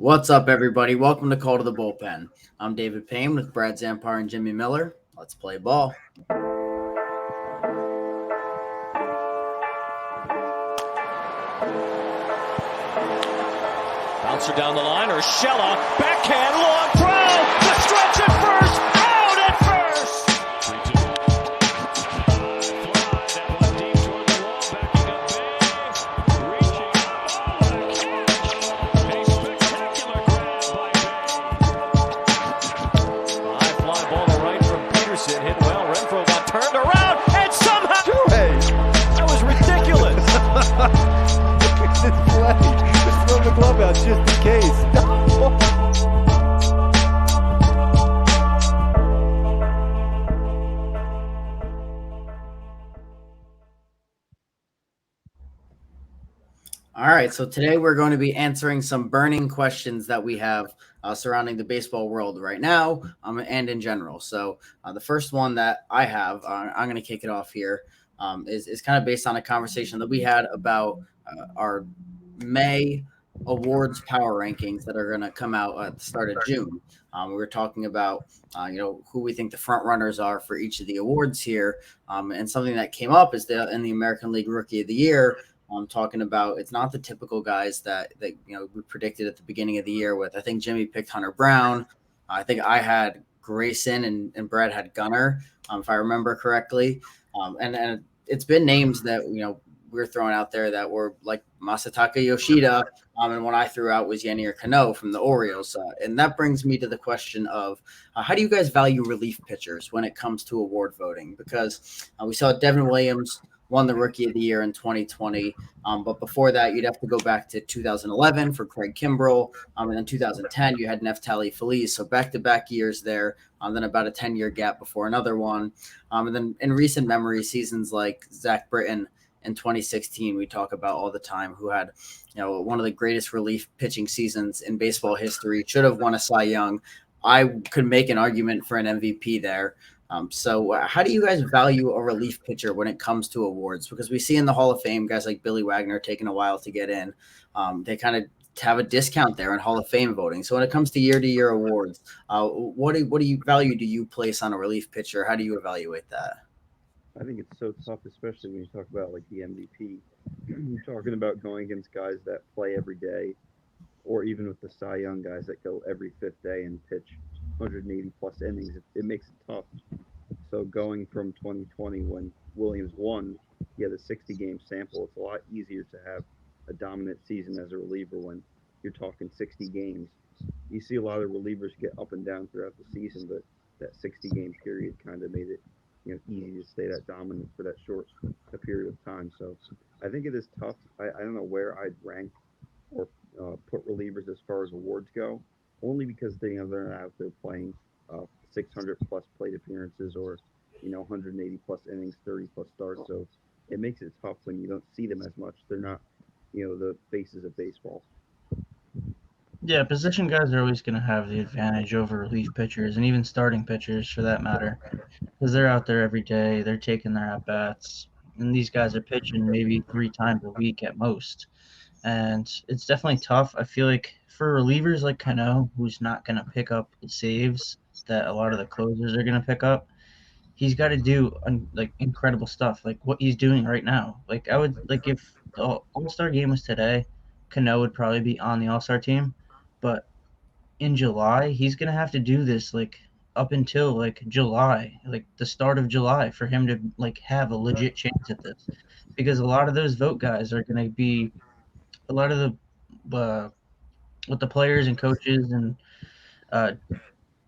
What's up, everybody? Welcome to Call to the Bullpen. I'm David Payne with Brad Zampar and Jimmy Miller. Let's play ball. Bouncer down the line, Urshela, backhand, long throw, the stretch at first, out at first! Fly that one deep toward the wall, backing up Bay, reaching, what a catch! A spectacular grab by Bay. A high fly ball to right from Peterson, hit well, Renfroe got turned around, and somehow, that was ridiculous! This play. Throw the glove out just in case. All right, so today we're going to be answering some burning questions that we have surrounding the baseball world right now and in general. So the first one that I have, I'm going to kick it off here, is kind of based on a conversation that we had about our May awards power rankings that are going to come out at the start of June. We were talking about, who we think the front runners are for each of the awards here. And something that came up is in the American League Rookie of the Year. I'm talking about it's not the typical guys that we predicted at the beginning of the year with. I think Jimmy picked Hunter Brown. I think I had Grayson and Brad had Gunnar, if I remember correctly. And it's been names that, we're throwing out there that were like Masataka Yoshida, and one I threw out was Yennier Cano from the Orioles. And that brings me to the question of how do you guys value relief pitchers when it comes to award voting? Because we saw Devin Williams won the Rookie of the Year in 2020. But before that, you'd have to go back to 2011 for Craig Kimbrell. And then 2010, you had Neftali Feliz. So back-to-back years there, then about a 10-year gap before another one. And then in recent memory, seasons like Zach Britton in 2016, we talk about all the time, who had, one of the greatest relief pitching seasons in baseball history, should have won a Cy Young. I could make an argument for an MVP there. So how do you guys value a relief pitcher when it comes to awards? Because we see in the Hall of Fame, guys like Billy Wagner taking a while to get in. They kind of have a discount there in Hall of Fame voting. So when it comes to year awards, what do you place on a relief pitcher? How do you evaluate that? I think it's so tough, especially when you talk about like the MVP. You're talking about going against guys that play every day, or even with the Cy Young guys that go every fifth day and pitch 180 plus innings. It makes it tough. So going from 2020 when Williams won, he had a 60 game sample. It's a lot easier to have a dominant season as a reliever when you're talking 60 games. You see a lot of relievers get up and down throughout the season, but that 60 game period kind of made it easy to stay that dominant for that short a period of time. So I think it is tough. I don't know where I'd rank or put relievers as far as awards go, only because they're not out there playing 600 plus plate appearances or 180 plus innings, 30 plus starts. So it makes it tough when you don't see them as much. They're not the faces of baseball. Yeah, position guys are always going to have the advantage over relief pitchers and even starting pitchers for that matter, because they're out there every day, they're taking their at-bats, and these guys are pitching maybe 3 times a week at most. And it's definitely tough. I feel like for relievers like Cano, who's not going to pick up the saves that a lot of the closers are going to pick up, he's got to do incredible stuff, like what he's doing right now. Like I would if the All-Star game was today, Cano would probably be on the All-Star team, but in July he's going to have to do this up until July, the start of July, for him to have a legit chance at this, because a lot of those vote guys are going to be a lot of the with the players and coaches and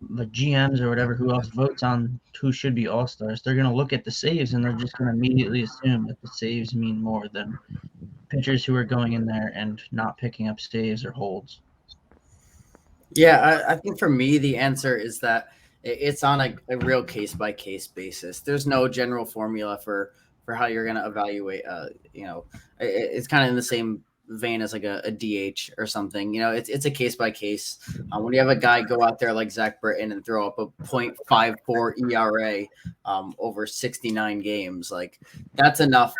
the GMs or whatever who else votes on who should be all-stars. They're going to look at the saves and they're just going to immediately assume that the saves mean more than pitchers who are going in there and not picking up saves or holds. Yeah, I think for me, the answer is that it's on a real case-by-case basis. There's no general formula for how you're going to evaluate. It's kind of in the same vein as like a DH or something. It's a case by case. When you have a guy go out there like Zach Britton and throw up a .54 ERA over 69 games, like that's enough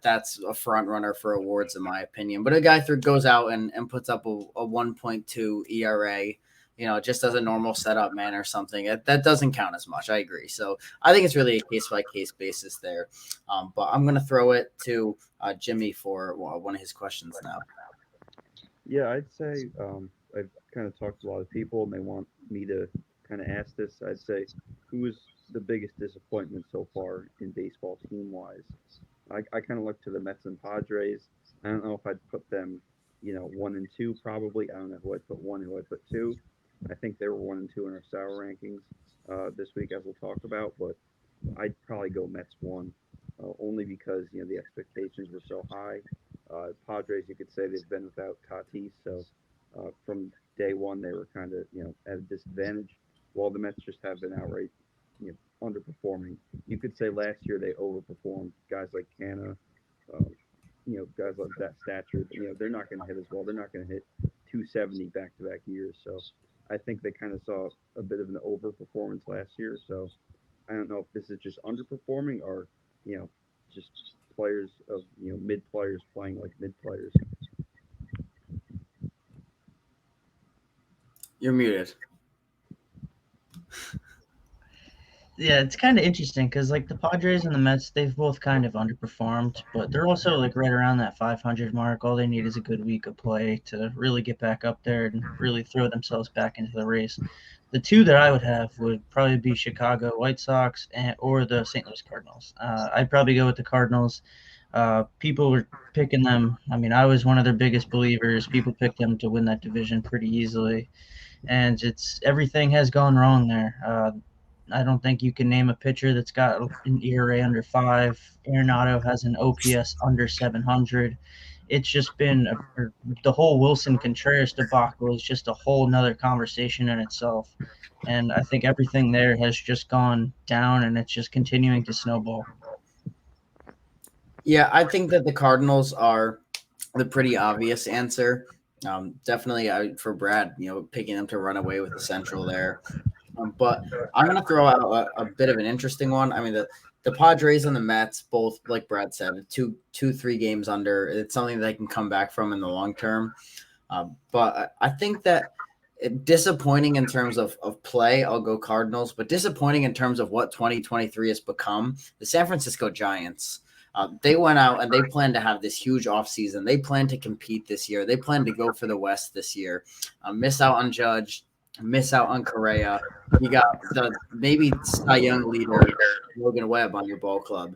that's a front runner for awards in my opinion. But a guy goes out and puts up a 1.2 ERA. Just as a normal setup man or something, that doesn't count as much. I agree. So I think it's really a case by case basis there. But I'm going to throw it to Jimmy for one of his questions now. Yeah, I'd say I've kind of talked to a lot of people, and they want me to kind of ask this. I'd say, who is the biggest disappointment so far in baseball team-wise? I kind of look to the Mets and Padres. I don't know if I'd put them, 1 and 2 probably. I don't know who I'd put 1, who I'd put 2. I think they were 1 and 2 in our Sour rankings this week, as we'll talk about. But I'd probably go Mets 1, only because the expectations were so high. Padres, you could say they've been without Tatis, so from day one they were kind of at a disadvantage. While the Mets just have been outright underperforming. You could say last year they overperformed guys like Canna, guys like that stature. They're not going to hit as well. They're not going to hit 270 back-to-back years. So I think they kind of saw a bit of an overperformance last year. So I don't know if this is just underperforming or just players of mid players playing like mid players. You're muted. Yeah, it's kind of interesting because like the Padres and the Mets, they've both kind of underperformed, but they're also like right around that 500 mark. All they need is a good week of play to really get back up there and really throw themselves back into the race. The two that I would have would probably be Chicago White Sox or the St. Louis Cardinals. I'd probably go with the Cardinals. People were picking them. I mean, I was one of their biggest believers. People picked them to win that division pretty easily, and everything has gone wrong there. I don't think you can name a pitcher that's got an ERA under 5. Arenado has an OPS under 700. It's just been the whole Wilson Contreras debacle is just a whole nother conversation in itself. And I think everything there has just gone down, and it's just continuing to snowball. Yeah, I think that the Cardinals are the pretty obvious answer. Definitely for Brad, picking them to run away with the Central there. But I'm going to throw out a bit of an interesting one. I mean, the Padres and the Mets, both, like Brad said, 3 games under. It's something that they can come back from in the long term. But I think that disappointing in terms of play, I'll go Cardinals. But disappointing in terms of what 2023 has become, the San Francisco Giants. They went out and they plan to have this huge offseason. They plan to compete this year. They plan to go for the West this year. Miss out on Judge. Miss out on Correa. You got the maybe Cy Young leader Logan Webb on your ball club,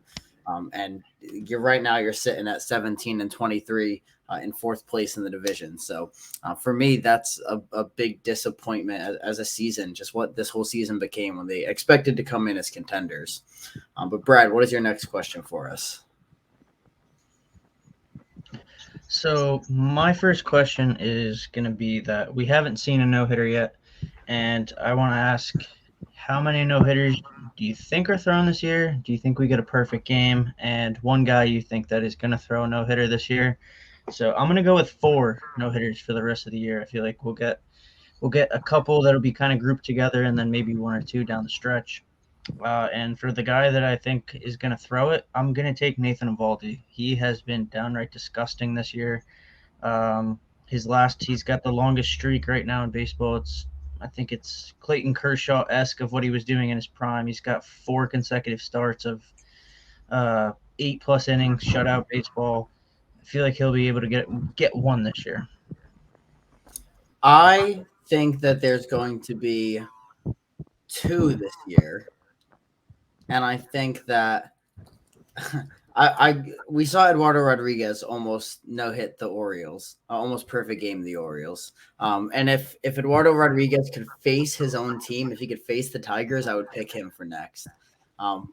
and you're sitting at 17 and 23 in 4th place in the division. So for me, that's a big disappointment as a season. Just what this whole season became when they expected to come in as contenders. But Brad, what is your next question for us? So my first question is going to be that we haven't seen a no-hitter yet. And I want to ask, how many no-hitters do you think are thrown this year? Do you think we get a perfect game? And one guy you think that is going to throw a no-hitter this year? So I'm going to go with 4 no-hitters for the rest of the year. I feel like we'll get a couple that'll be kind of grouped together, and then maybe 1 or 2 down the stretch. And for the guy that I think is going to throw it, I'm going to take Nathan Eovaldi. He has been downright disgusting this year. He's got the longest streak right now in baseball. I think it's Clayton Kershaw-esque of what he was doing in his prime. He's got 4 consecutive starts of 8+ innings, shutout baseball. I feel like he'll be able to get 1 this year. I think that there's going to be 2 this year. And I think that we saw Eduardo Rodriguez almost no-hit the Orioles, almost perfect game the Orioles. And if Eduardo Rodriguez could face his own team, if he could face the Tigers, I would pick him for next.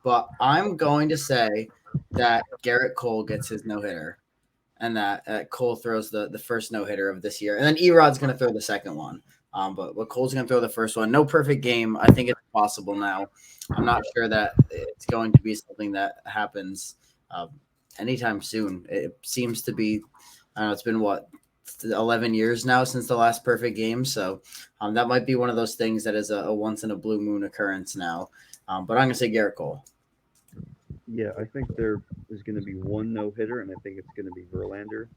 But I'm going to say that Garrett Cole gets his no-hitter, and that Cole throws the first no-hitter of this year. And then Erod's going to throw the second one. But Cole's going to throw the first one. No perfect game. I think it's possible now. I'm not sure that it's going to be something that happens anytime soon. It seems to be I don't know, it's been what, 11 years now since the last perfect game. So that might be one of those things that is a once in a blue moon occurrence now. But I'm going to say Garrett Cole. Yeah, I think there is going to be one no hitter, and I think it's going to be Verlander.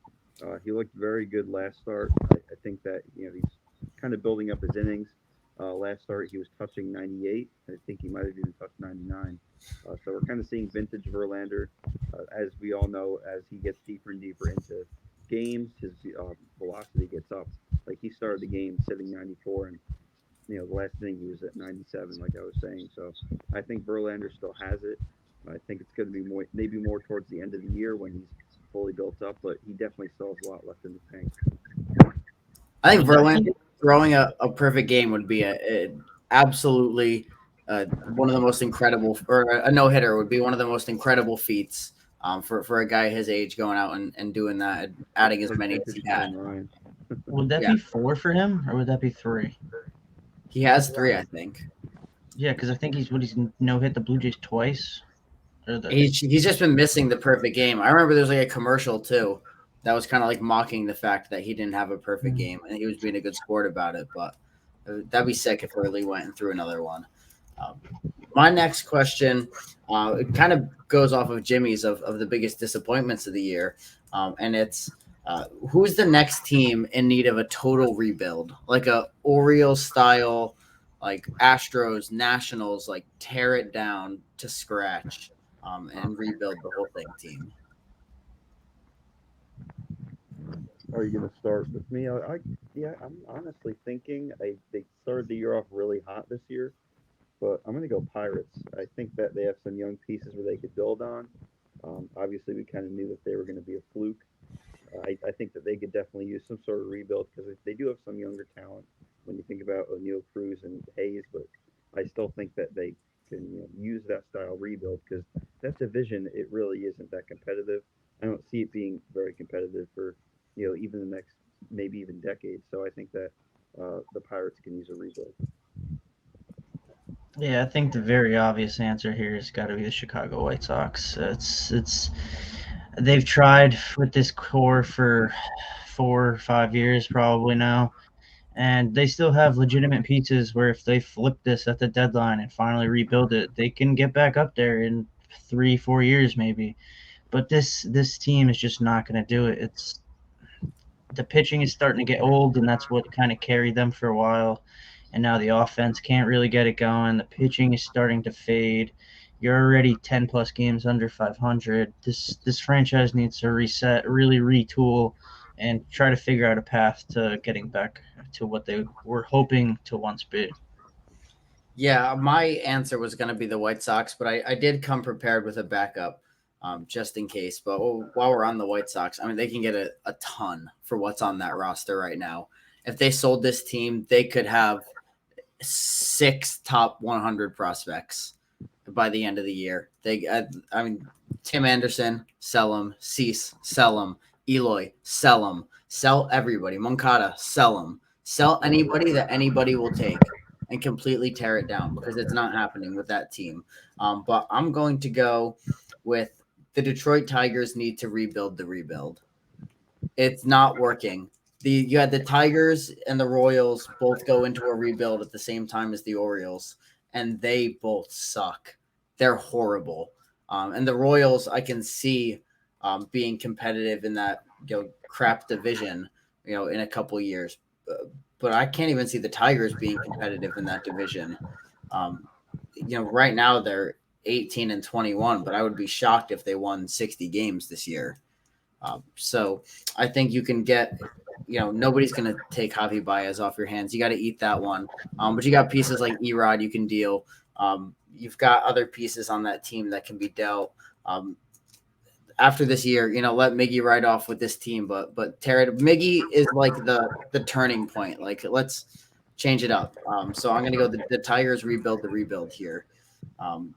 He looked very good last start. I think that he's kind of building up his innings. Last start he was touching 98. I think he might have even touched 99. So we're kind of seeing vintage Verlander. As we all know, as he gets deeper and deeper into games, his velocity gets up. Like he started the game sitting 94, and the last inning he was at 97, like I was saying. So I think Verlander still has it. I think it's going to be maybe more towards the end of the year when he's fully built up, but he definitely still has a lot left in the tank. I think Verlander throwing a perfect game would be a absolutely one of the most incredible, or a no hitter would be one of the most incredible feats for a guy his age going out and doing that, and adding as Like many as vintage he had. Ken Ryan. Would that Yeah. be 4 for him, or would that be 3? He has 3, I think. Yeah, because I think he's no hit the Blue Jays twice. Or the He's just been missing the perfect game. I remember there was like a commercial too that was kind of like mocking the fact that he didn't have a perfect game, and he was being a good sport about it. But that'd be sick if Hurley went and threw another one. My next question, it kind of goes off of Jimmy's of the biggest disappointments of the year, and it's who's the next team in need of a total rebuild, like a Orioles style, like Astros, Nationals, like tear it down to scratch and rebuild the whole thing team. Are you going to start with me? Yeah, I'm honestly thinking they started the year off really hot this year, but I'm going to go Pirates. I think that they have some young pieces where they could build on. Obviously, we kind of knew that they were going to be a fluke. I think that they could definitely use some sort of rebuild because they do have some younger talent when you think about O'Neill, Cruz, and Hayes, but I still think that they can use that style rebuild because that division, it really isn't that competitive. I don't see it being very competitive for even the next maybe even decade. So I think that the Pirates can use a rebuild. Yeah, I think the very obvious answer here has got to be the Chicago White Sox. It's they've tried with this core for 4 or 5 years probably now, and they still have legitimate pieces where if they flip this at the deadline and finally rebuild it, they can get back up there in 3 4 years maybe. But this team is just not going to do it. It's the pitching is starting to get old, and that's what kind of carried them for a while. And now the offense can't really get it going. The pitching is starting to fade. You're already 10 plus games under 500. This franchise needs to reset, really retool, and try to figure out a path to getting back to what they were hoping to once be. Yeah, my answer was going to be the White Sox, but I did come prepared with a backup just in case. But while we're on the White Sox, I mean, they can get a ton for what's on that roster right now. If they sold this team, they could have 6 top 100 prospects by the end of the year. I mean, Tim Anderson, sell him. Cease, sell him. Eloy, sell him. Sell everybody. Moncada, sell him. Sell anybody that anybody will take and completely tear it down because it's not happening with that team. But I'm going to go with the Detroit Tigers need to rebuild the rebuild. It's not working. You had the Tigers and the Royals both go into a rebuild at the same time as the Orioles, and they both suck. They're horrible. And the Royals, I can see being competitive in that crap division, in a couple years. But I can't even see the Tigers being competitive in that division. Right now they're 18 and 21, but I would be shocked if they won 60 games this year. So I think you can get, nobody's going to take Javi Baez off your hands. You got to eat that one. But you got pieces like Erod you can deal. You've got other pieces on that team that can be dealt. After this year, let Miggy ride off with this team, but Miggy is like the turning point. Like, let's change it up. So I'm going to go the Tigers rebuild the rebuild here.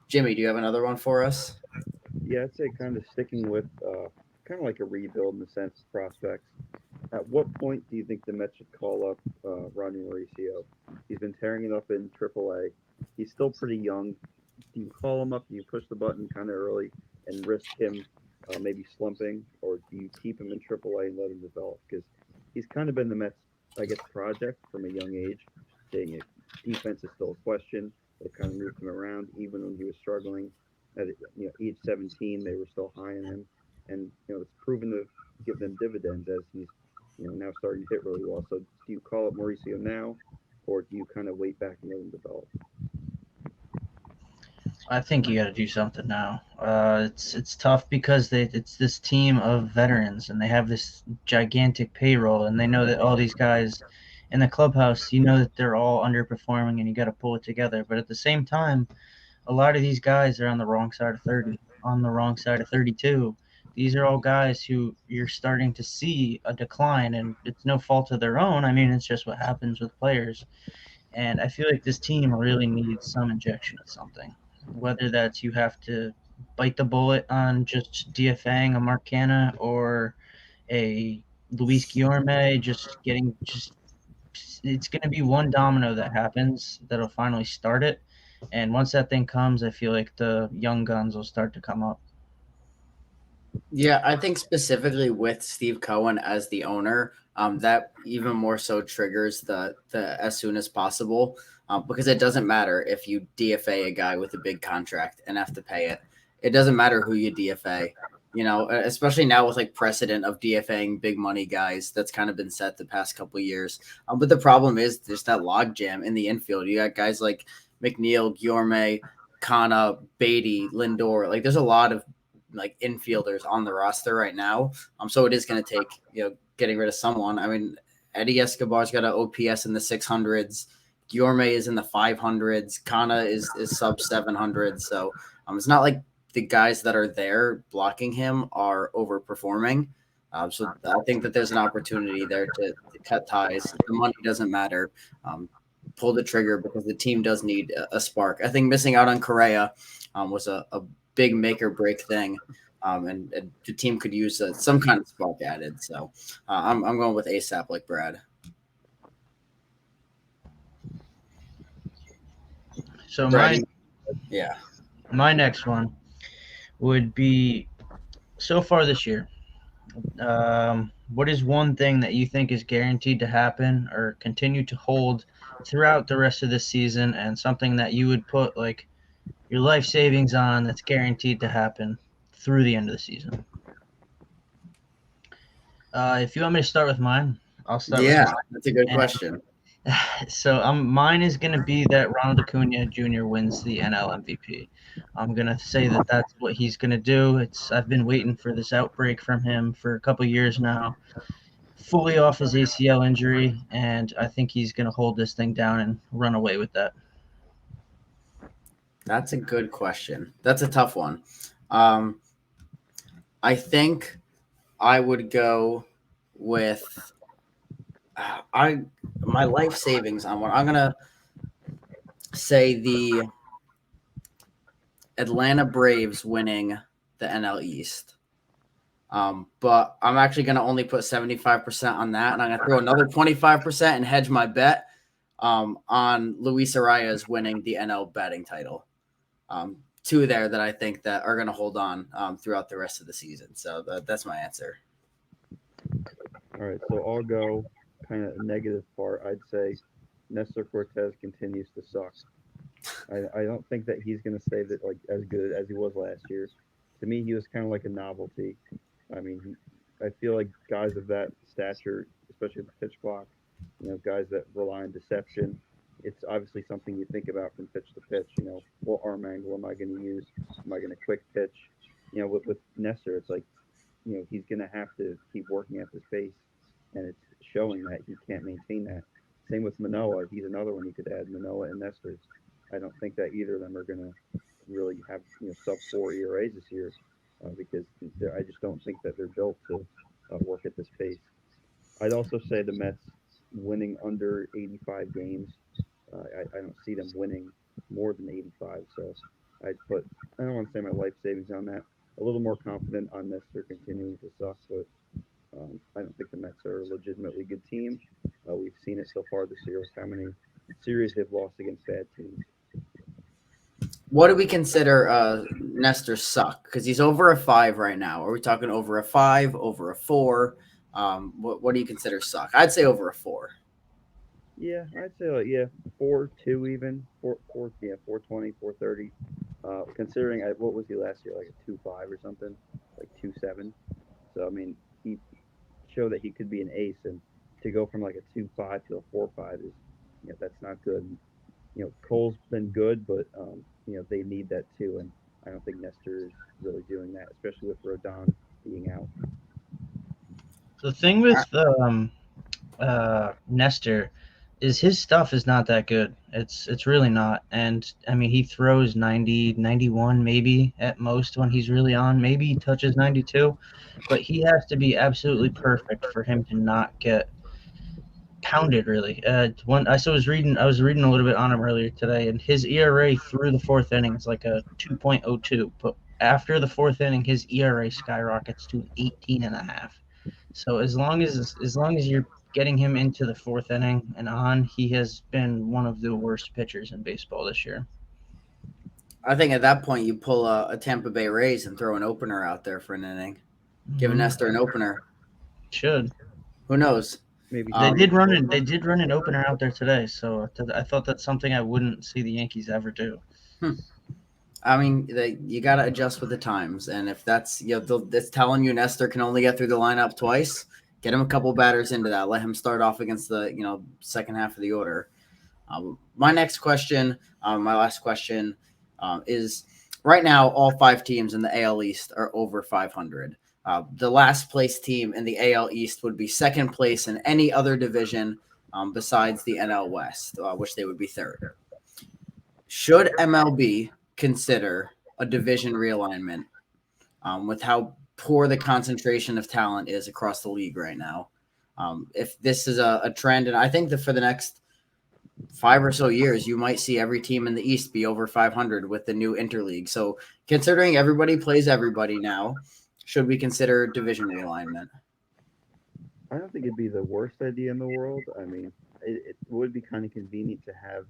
Jimmy, do you have another one for us? Yeah, I'd say kind of sticking with kind of like a rebuild in the sense of prospects. At what point do you think the Mets should call up Ronnie Mauricio? He's been tearing it up in AAA. He's still pretty young. Do you call him up? Do you push the button kind of early and risk him maybe slumping, or do you keep him in AAA and let him develop? Because he's kind of been the Mets, I guess, project from a young age. Saying it, defense is still a question. They kind of moved him around, even when he was struggling. At age 17, they were still high on him, and it's proven to give them dividends as he's now starting to hit really well. So do you call it Mauricio now, or do you kind of wait back and let him develop? I think you got to do something now. It's tough because it's this team of veterans and they have this gigantic payroll and they know that all these guys in the clubhouse, you know that they're all underperforming and you got to pull it together. But at the same time, a lot of these guys are on the wrong side of 30, on the wrong side of 32. These are all guys who you're starting to see a decline, and it's no fault of their own. I mean, it's just what happens with players. And I feel like this team really needs some injection of something. Whether that's you have to bite the bullet on just DFAing a Mark Canna or a Luis Guillorme, just getting just it's going to be one domino that happens that'll finally start it. And once that thing comes, I feel like the young guns will start to come up. Yeah, I think specifically with Steve Cohen as the owner, that even more so triggers the as soon as possible, because it doesn't matter if you DFA a guy with a big contract and have to pay it. It doesn't matter who you DFA. Especially now with like precedent of DFAing big money guys, that's kind of been set the past couple of years. But the problem is there's that logjam in the infield. You got guys like McNeil, Guillorme, Kana, Beatty, Lindor. Like there's a lot of like infielders on the roster right now. So it is going to take, getting rid of someone. I mean, Eddie Escobar's got an OPS in the 600s. Guillorme is in the 500s. Kana is sub 700. So it's not like the guys that are there blocking him are overperforming. So I think that there's an opportunity there to cut ties. The money doesn't matter. Pull the trigger because the team does need a spark. I think missing out on Correa was a big make or break thing. And the team could use some kind of spark added. So I'm going with ASAP like Brad. So Brad, my next one would be so far this year. What is one thing that you think is guaranteed to happen or continue to hold throughout the rest of this season, and something that you would put like your life savings on that's guaranteed to happen through the end of the season? If you want me to start with mine, I'll start with mine. That's a good question. So mine is going to be that Ronald Acuna Jr. wins the NL MVP. I'm going to say that that's what he's going to do. I've been waiting for this outbreak from him for a couple years now, fully off his ACL injury, and I think he's going to hold this thing down and run away with that. That's a good question. That's a tough one. I think I would go with my life savings on one. I'm gonna say the Atlanta Braves winning the NL East. But I'm actually gonna only put 75% on that, and I'm gonna throw another 25% and hedge my bet on Luis Arias winning the NL batting title. Two there that I think that are gonna hold on throughout the rest of the season. So that's my answer. All right, so I'll go kind of negative part. I'd say Nestor Cortez continues to suck. I don't think that he's going to stay that like as good as he was last year. To me, he was kind of like a novelty. I mean, I feel like guys of that stature, especially the pitch clock, guys that rely on deception, it's obviously something you think about from pitch to pitch. What arm angle am I going to use? Am I going to quick pitch? With Nestor, it's like, he's going to have to keep working at this pace, and it's showing that he can't maintain that. Same with Manoah. He's another one you could add, Manoah and Nestor. I don't think that either of them are going to really have sub 4 ERAs this year because I just don't think that they're built to work at this pace. I'd also say the Mets winning under 85 games. I don't see them winning more than 85. So I don't want to say my life savings on that. A little more confident on Nestor continuing to suck, but I don't think the Mets are a legitimately good team. We've seen it so far this year with how many series they've lost against bad teams. What do we consider Nestor suck? Because he's over a 5 right now. Are we talking over a 5, over a 4? What do you consider suck? I'd say over a 4. Yeah, I'd say like yeah, 4.2 even 420, 430. Considering what was he last year, like a 2.5 or something, like 2.7. So I mean, he showed that he could be an ace, and to go from like a 2.5 to a 4.5 is, that's not good. And, Cole's been good, but they need that too, and I don't think Nestor is really doing that, especially with Rodon being out. The thing with Nestor is his stuff is not that good. It's really not. And I mean, he throws 90, 91 maybe at most when he's really on. Maybe he touches 92, but he has to be absolutely perfect for him to not get pounded really. One I was reading a little bit on him earlier today, and his ERA through the fourth inning is like a 2.02, but after the fourth inning, his ERA skyrockets to 18.5. So as long as you're getting him into the fourth inning and on, he has been one of the worst pitchers in baseball this year. I think at that point you pull a Tampa Bay Rays and throw an opener out there for an inning. Give Mhm. Nestor an opener. Should Who knows? Maybe they Um, Stephen did run Vogt. it? They did run an opener out there today, so I thought that's something I wouldn't see the Yankees ever do. I mean, you got to adjust with the times, and if that's it's telling you Nestor can only get through the lineup twice, get him a couple batters into that. Let him start off against the second half of the order. My next question, my last question, is right now all 5 teams in the AL East are over 500. The last place team in the AL East would be second place in any other division besides the NL West, which they would be third. Should MLB consider a division realignment with how poor the concentration of talent is across the league right now? If this is a trend, and I think that for the next 5 or so years, you might see every team in the East be over 500 with the new interleague. So, considering everybody plays everybody now, should we consider division realignment? I don't think it'd be the worst idea in the world. I mean, it would be kind of convenient to have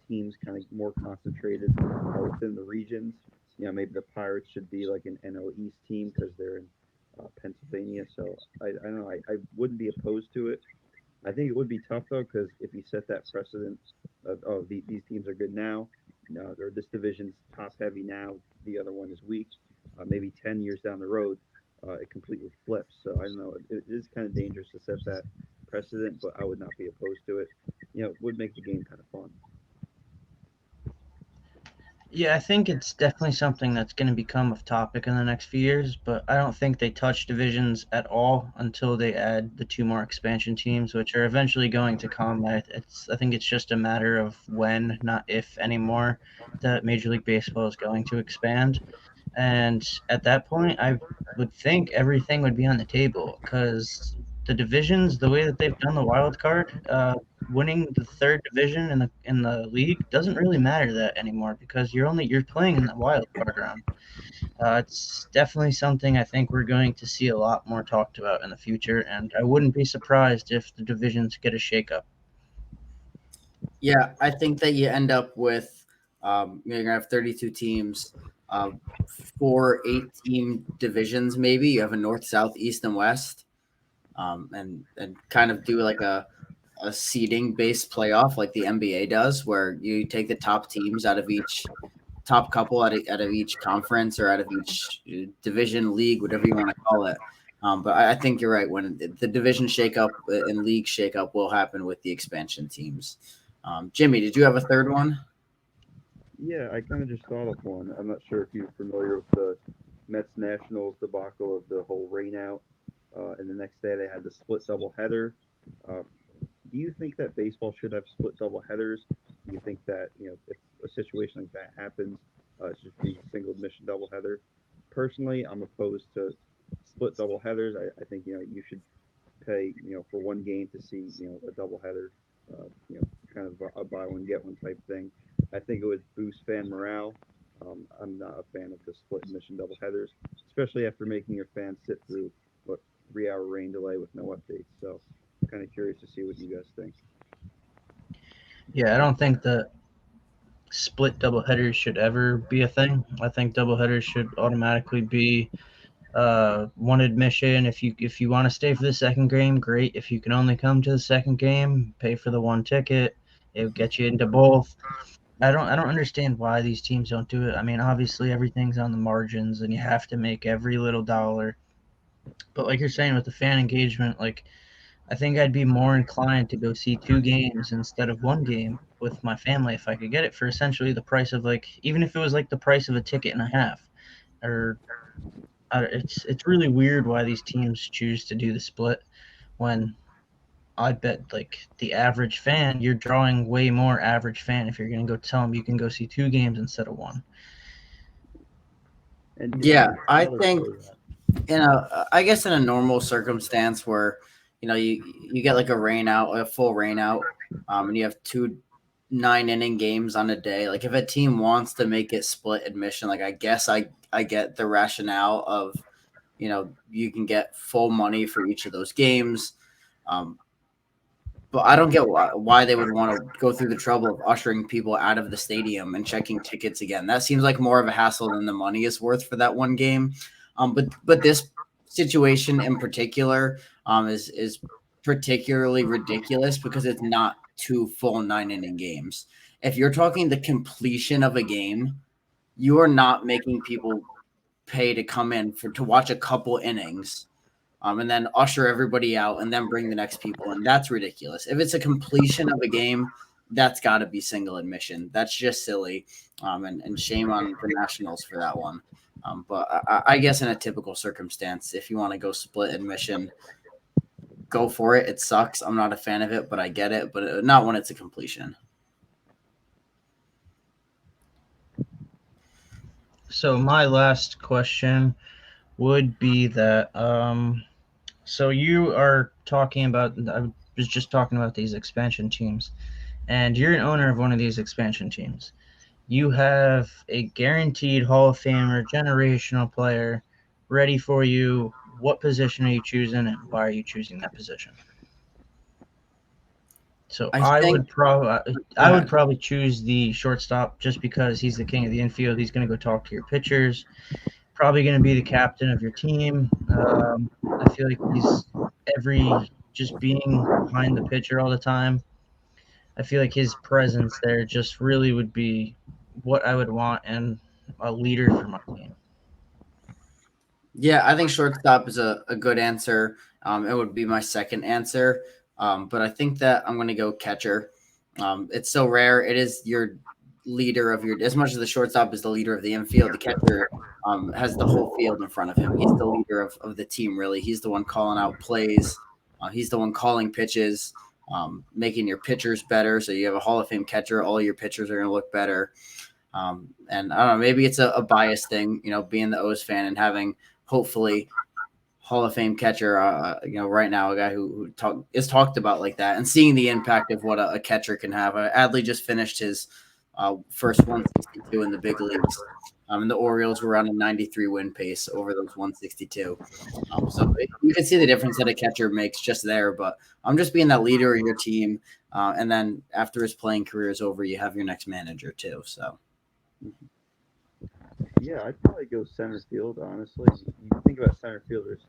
teams kind of more concentrated within the regions. Maybe the Pirates should be like an NL East team because they're in Pennsylvania. So I don't know. I wouldn't be opposed to it. I think it would be tough though because if you set that precedent of these teams are good now, no, or this division's top heavy now, the other one is weak. Maybe 10 years down the road, it completely flips. So I don't know. It is kind of dangerous to set that precedent, but I would not be opposed to it. It would make the game kind of fun. Yeah, I think it's definitely something that's going to become a topic in the next few years, but I don't think they touch divisions at all until they add the 2 more expansion teams, which are eventually going to come. I think it's just a matter of when, not if anymore, that Major League Baseball is going to expand. And at that point, I would think everything would be on the table because the divisions, the way that they've done the wild card, winning the third division in the league doesn't really matter that anymore because you're playing in the wild card round. It's definitely something I think we're going to see a lot more talked about in the future, and I wouldn't be surprised if the divisions get a shakeup. Yeah, I think that you end up with you're gonna have 32 teams, uh, 4 8 team divisions. Maybe you have a north, south, east, and west, and kind of do like a seeding based playoff like the NBA does, where you take the top teams out of each top couple out of each conference or out of each division, league, whatever you want to call it. But I think you're right. When the division shakeup and league shakeup will happen with the expansion teams. Jimmy, did you have a third one? Yeah, I kind of just thought of one. I'm not sure if you're familiar with the Mets Nationals debacle of the whole rainout. And the next day they had the split doubleheader. Uh, do you think that baseball should have split doubleheaders? Do you think that if a situation like that happens, it should be single admission doubleheader? Personally, I'm opposed to split doubleheaders. I think you should pay for one game to see a doubleheader, kind of a buy one get one type thing. I think it would boost fan morale. I'm not a fan of the split admission doubleheaders, especially after making your fans sit through what 3 hour rain delay with no updates. So, kind of curious to see what you guys think. Yeah, I don't think that split doubleheaders should ever be a thing. I think doubleheaders should automatically be one admission. If you want to stay for the second game, great. If you can only come to the second game, pay for the one ticket. It would get you into both. I don't understand why these teams don't do it. I mean, obviously everything's on the margins and you have to make every little dollar. But like you're saying with the fan engagement, like I think I'd be more inclined to go see two games instead of one game with my family if I could get it for essentially the price of like even if it was like the price of a ticket and a half. Or it's really weird why these teams choose to do the split when I bet like the average fan, you're drawing way more average fan if you're going to go tell them you can go see two games instead of one. And Yeah, I another think part of that. I guess in a normal circumstance where you get like a full rain out, and you have two 9 inning games on a day. Like if a team wants to make it split admission, like I guess I get the rationale of you can get full money for each of those games. Um, but I don't get why they would want to go through the trouble of ushering people out of the stadium and checking tickets again. That seems like more of a hassle than the money is worth for that one game. But this situation in particular is particularly ridiculous because it's not two full 9 inning games. If you're talking the completion of a game, you are not making people pay to come in to watch a couple innings, and then usher everybody out and then bring the next people in. That's ridiculous. If it's a completion of a game, that's got to be single admission. That's just silly, and shame on the Nationals for that one. But I guess in a typical circumstance, if you want to go split admission, go for it. It sucks. I'm not a fan of it, but I get it. But not when it's a completion. So my last question would be that so you are talking about I was just talking about these expansion teams and you're an owner of one of these expansion teams. You have a guaranteed Hall of Famer generational player ready for you. What position are you choosing and why are you choosing that position? So I I think. would probably Go I would ahead. probably choose the shortstop just because he's the king of the infield. He's going to go talk to your pitchers. Probably going to be the captain of your team. I feel like he's every just being behind the pitcher all the time. I feel like his presence there just really would be what I would want and a leader for my team. Yeah, I think shortstop is a good answer. It would be my second answer. But I think that I'm going to go catcher. It's so rare. It is your leader of your, as much as the shortstop is the leader of the infield, the catcher has the whole field in front of him. He's the leader of the team, really. He's the one calling out plays. He's the one calling pitches, making your pitchers better. So you have a Hall of Fame catcher. All your pitchers are going to look better. And I don't know, maybe it's a bias thing, being the O's fan and having hopefully Hall of Fame catcher, right now, a guy who is talked about like that, and seeing the impact of what a catcher can have. Adley just finished his first 162 in the big leagues, and the Orioles were on a 93 win pace over those 162. So you can see the difference that a catcher makes just there. But I'm just being that leader of your team, and then after his playing career is over, you have your next manager too. So. Yeah, I'd probably go center field, honestly. You think about center fielders,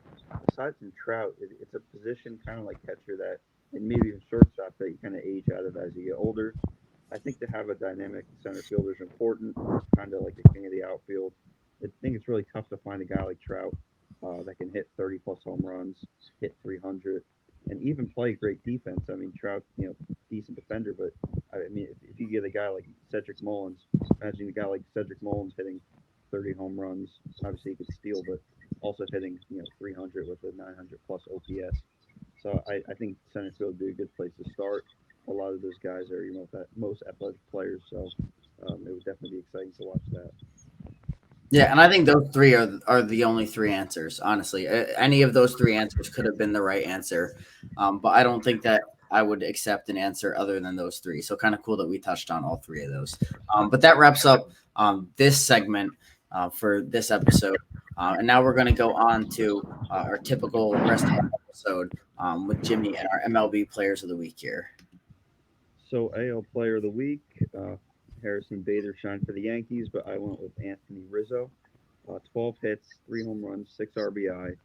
aside from Trout, it's a position kind of like catcher that, and maybe even shortstop that you kind of age out of as you get older. I think to have a dynamic center fielder is important. It's kind of like the king of the outfield. I think it's really tough to find a guy like Trout that can hit 30 plus home runs, hit 300, and even play great defense. I mean, Trout, decent defender, but I mean, if you get a guy like Cedric Mullins, imagine a guy like Cedric Mullins hitting 30 home runs. Obviously, he could steal, but also hitting 300 with a 900 plus OPS. So I think center field would be a good place to start. A lot of those guys are most athletic players, so it would definitely be exciting to watch that. Yeah, and I think those three are the only three answers. Honestly, any of those three answers could have been the right answer, but I don't think that I would accept an answer other than those three. So kind of cool that we touched on all three of those. But that wraps up this segment for this episode, and now we're going to go on to our typical rest of the episode with Jimmy and our MLB Players of the Week here. So AL Player of the Week, Harrison Bader shined for the Yankees, but I went with Anthony Rizzo. 12 hits, 3 home runs, 6 RBI,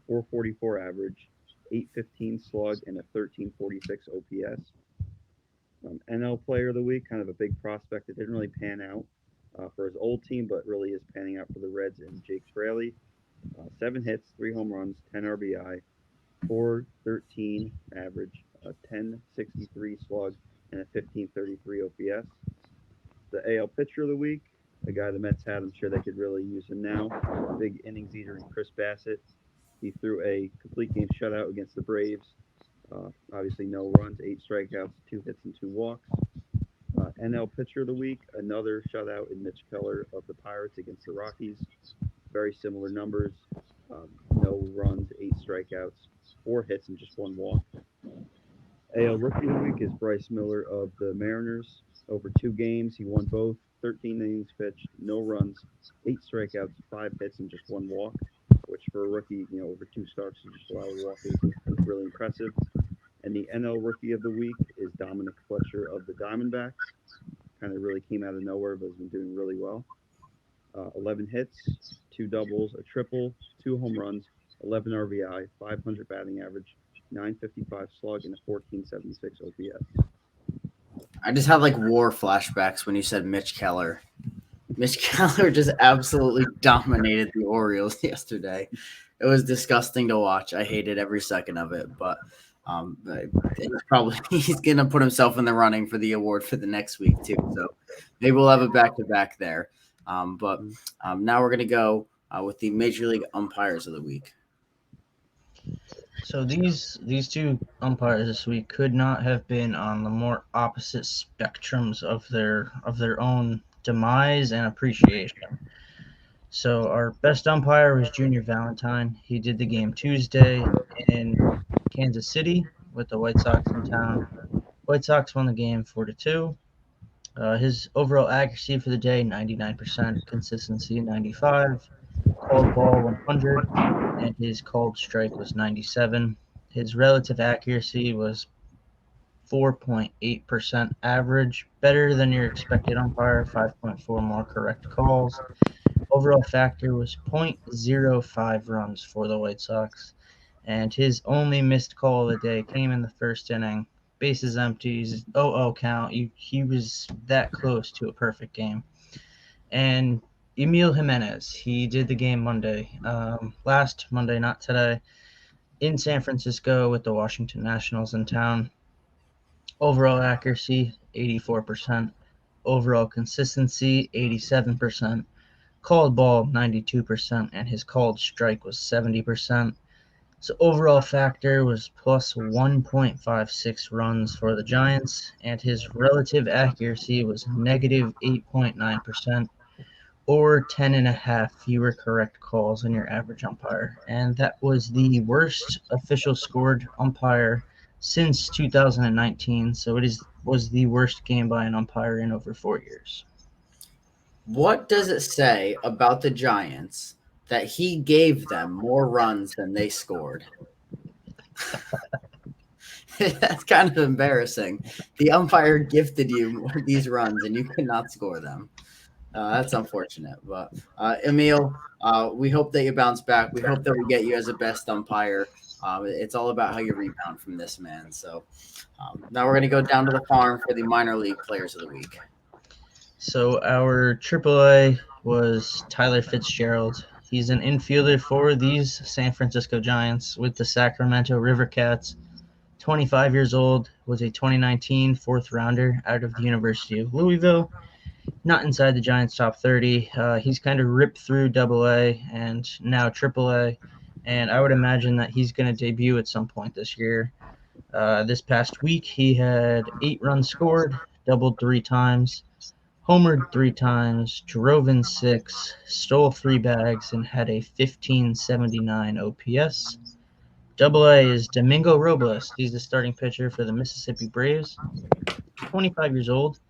444 average, 815 slug, and a 1346 OPS. NL Player of the Week, kind of a big prospect that didn't really pan out for his old team, but really is panning out for the Reds and Jake Fraley. 7 hits, 3 home runs, 10 RBI, 413 average, a 1063 slug, and a 1533 OPS. The AL Pitcher of the Week, a guy the Mets had. I'm sure they could really use him now. Big innings eater in Chris Bassett. He threw a complete game shutout against the Braves. Obviously, no runs, 8 strikeouts, 2 hits, and 2 walks. NL Pitcher of the Week, another shutout in Mitch Keller of the Pirates against the Rockies. Very similar numbers. No runs, 8 strikeouts, 4 hits, and just 1 walk. AL Rookie of the Week is Bryce Miller of the Mariners. Over 2 games, he won both. 13 innings pitched, no runs, 8 strikeouts, 5 hits, and just 1 walk, which for a rookie, over 2 starts to just allow a walk is really impressive. And the NL Rookie of the Week is Dominic Fletcher of the Diamondbacks. Kind of really came out of nowhere, but has been doing really well. 11 hits, 2 doubles, a triple, 2 home runs, 11 RBI, 500 batting average, 955 slug, and a 1476 OPS. I just had like war flashbacks when you said Mitch Keller. Mitch Keller just absolutely dominated the Orioles yesterday. It was disgusting to watch. I hated every second of it, but it's probably he's gonna put himself in the running for the award for the next week too. So maybe we'll have a back-to-back there. But now we're gonna go with the Major League Umpires of the Week. So these 2 umpires this week could not have been on the more opposite spectrums of their own demise and appreciation. So our best umpire was Junior Valentine. He did the game Tuesday in Kansas City with the White Sox in town. White Sox won the game 4-2. His overall accuracy for the day 99%, consistency 95, called ball 100, and his called strike was 97. His relative accuracy was 4.8% average, better than your expected umpire, 5.4 more correct calls. Overall factor was 0.05 runs for the White Sox, and his only missed call of the day came in the first inning. Bases empties, 0-0 count. He was that close to a perfect game. And Emil Jimenez, he did the game Monday, last Monday, not today, in San Francisco with the Washington Nationals in town. Overall accuracy, 84%. Overall consistency, 87%. Called ball, 92%, and his called strike was 70%. So overall factor was plus 1.56 runs for the Giants, and his relative accuracy was negative 8.9%, or 10.5 fewer correct calls than your average umpire. And that was the worst official scored umpire since 2019, so was the worst game by an umpire in over 4 years. What does it say about the Giants that he gave them more runs than they scored? That's kind of embarrassing. The umpire gifted you these runs and you could not score them. That's unfortunate. But Emil, we hope that you bounce back. We hope that we get you as a best umpire. It's all about how you rebound from this, man. So now we're going to go down to the farm for the minor league players of the week. So our AAA was Tyler Fitzgerald. He's an infielder for these San Francisco Giants with the Sacramento River Cats. 25 years old, was a 2019 fourth rounder out of the University of Louisville. Not inside the Giants' top 30. He's kind of ripped through AA and now AAA, and I would imagine that he's going to debut at some point this year. This past week, he had 8 runs scored, doubled 3 times, homered 3 times, drove in 6, stole 3 bags, and had a 1579 OPS. AA is Domingo Robles. He's the starting pitcher for the Mississippi Braves. 25 years old.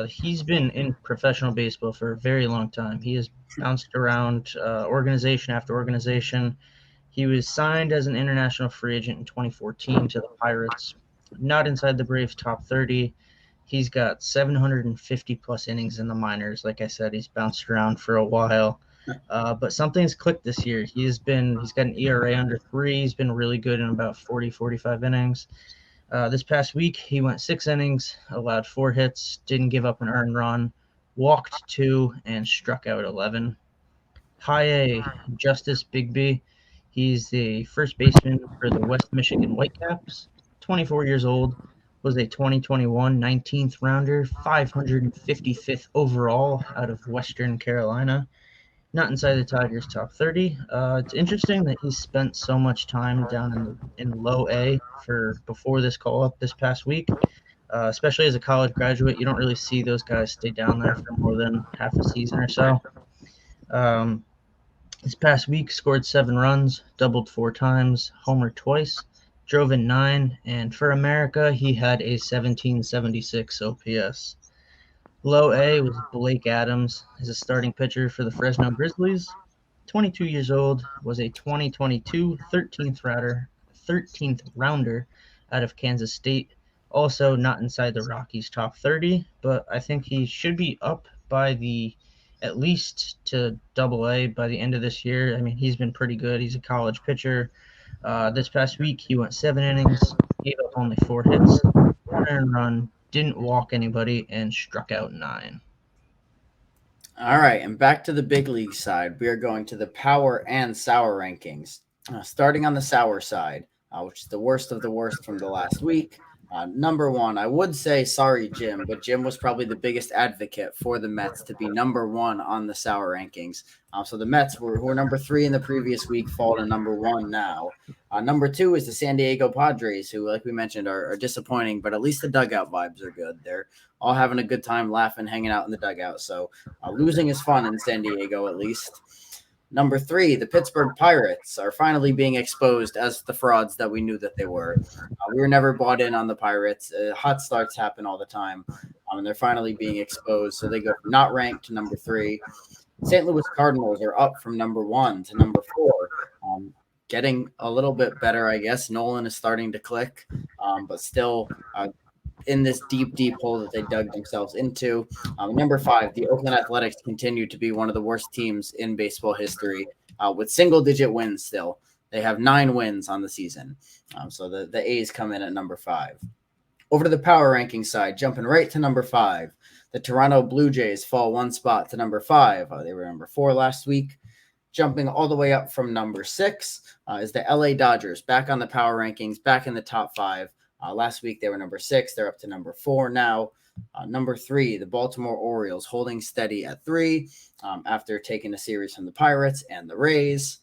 He's been in professional baseball for a very long time. He has bounced around organization after organization. He was signed as an international free agent in 2014 to the Pirates. Not inside the Braves' top 30. He's got 750 plus innings in the minors. Like I said, he's bounced around for a while. But something's clicked this year. He's got an ERA under 3. He's been really good in about 40, 45 innings. This past week, he went 6 innings, allowed 4 hits, didn't give up an earned run, walked 2, and struck out 11. High A, Justice Bigby. He's the first baseman for the West Michigan Whitecaps. 24 years old, was a 2021 19th rounder, 555th overall out of Western Carolina. Not inside the Tigers' top 30. It's interesting that he spent so much time down in low A for before this call up this past week. Especially as a college graduate, you don't really see those guys stay down there for more than half a season or so. This past week, scored 7 runs, doubled 4 times, homered twice, drove in 9, and for America, he had a 1776 OPS. Low A was Blake Adams. He's a starting pitcher for the Fresno Grizzlies. 22 years old, was a 2022 13th rounder out of Kansas State. Also not inside the Rockies' top 30, but I think he should be up by at least to Double A by the end of this year. I mean, he's been pretty good. He's a college pitcher. This past week, he went 7 innings, gave up only 4 hits, 1 earned run, didn't walk anybody, and struck out 9. All right, and back to the big league side. We are going to the power and sour rankings. Starting on the sour side, which is the worst of the worst from the last week. Number 1, I would say sorry, Jim, but Jim was probably the biggest advocate for the Mets to be number 1 on the sour rankings. So the Mets, who were number 3 in the previous week, fall to number 1 now. Number 2 is the San Diego Padres, who, like we mentioned, are disappointing, but at least the dugout vibes are good. They're all having a good time, laughing, hanging out in the dugout. So losing is fun in San Diego, at least. Number 3, the Pittsburgh Pirates are finally being exposed as the frauds that we knew that they were. We were never bought in on the Pirates. Hot starts happen all the time, and they're finally being exposed. So they go from not ranked to number 3. St. Louis Cardinals are up from number 1 to number 4. Getting a little bit better, I guess. Nolan is starting to click, but still in this deep hole that they dug themselves into. Number 5, the Oakland Athletics continue to be one of the worst teams in baseball history with single-digit wins still. They have 9 wins on the season. So the A's come in at number 5. Over to the power ranking side, jumping right to number 5. The Toronto Blue Jays fall 1 spot to number 5. They were number 4 last week. Jumping all the way up from number 6 is the LA Dodgers, back on the power rankings, back in the top 5. Last week, they were number 6. They're up to number 4 now. Number 3, the Baltimore Orioles, holding steady at 3 after taking a series from the Pirates and the Rays.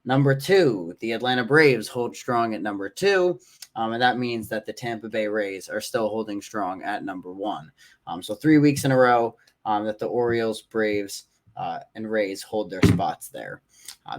Number 2, the Atlanta Braves hold strong at number 2, and that means that the Tampa Bay Rays are still holding strong at number 1. So 3 weeks in a row that the Orioles, Braves, and Rays hold their spots there.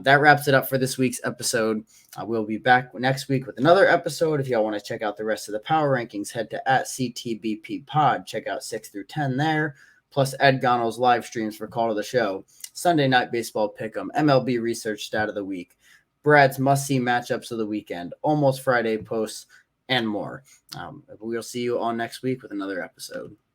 That wraps it up for this week's episode. We'll be back next week with another episode. If y'all want to check out the rest of the power rankings, head to @CTBP Pod. Check out 6 through 10 there, plus Ed Gonell's live streams for Call to the Show, Sunday Night Baseball Pick'em, MLB Research Stat of the Week, Brad's must-see matchups of the weekend, Almost Friday posts, and more. We'll see you all next week with another episode.